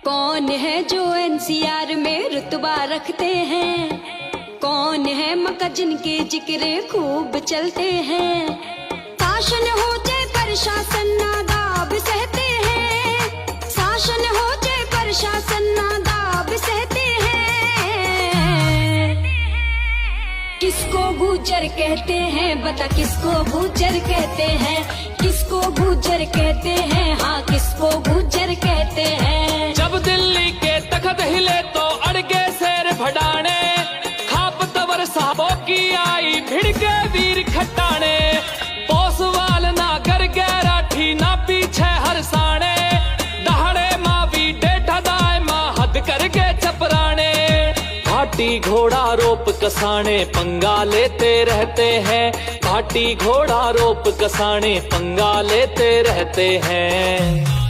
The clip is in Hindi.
कौन है जो एनसीआर में रुतबा रखते हैं, कौन है मक्का जिनके जिक्र खूब चलते हैं। शासन हो जाए प्रशासन नादाब सहते हैं, शासन हो जाए प्रशासन नादाब सहते हैं। किसको गुजर कहते हैं, बता किसको गुजर कहते हैं, किसको गुजर कहते हैं, हाँ किसको गुजर कहते हैं। जब दिल्ली के तख्त हिले तो अड़के शेर भडाने, खाप तवर साहबों की आई भिड़ के वीर खट्टाने। पोसवाल ना कर गैराठी ना पीछे हरसाने, दहाड़े मावी डेठा दाए माँ हद कर के चपराने। घाटी घोड़ा रोप कसाने पंगा लेते रहते हैं, घाटी घोड़ा रोप कसाने पंगा लेते रहते हैं।